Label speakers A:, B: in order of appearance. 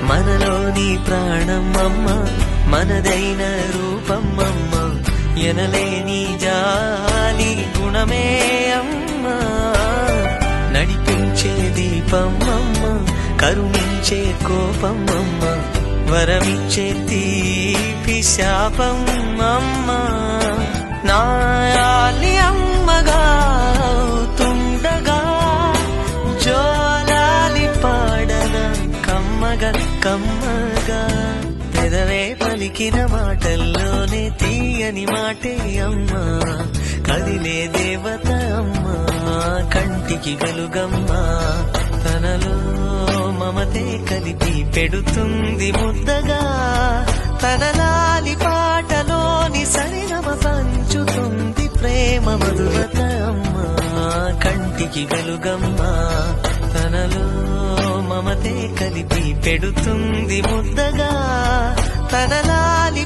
A: మనలోని ప్రాణమమ్మ, మనదైన రూపమమ్మ, ఎనలేని జాలి గుణమే అమ్మ. నడిపించే దీపమమ్మ, కరుణించే కోపమమ్మ, వరమిచ్చే తీపి శాపమమ్మ. నాయాలి అమ్మగా తుండగా జోలాలి పాడన కమ్మగా కమ్మగా. పెదవే పలికిన మాటల్లోనే తీయని మాటే అమ్మా, కదిలే దేవత అమ్మా, కంటికి వెలుగమ్మా. తనలో మమతే కలిపి పెడుతుంది ముద్దగా, తన లాలి పాటలోని సరిగమ పంచుతుంది ప్రేమ మధురత అమ్మా, కంటికి వెలుగమ్మా. తనలో మమతే కలిపి పెడుతుంది ముద్దగా, తన లాలి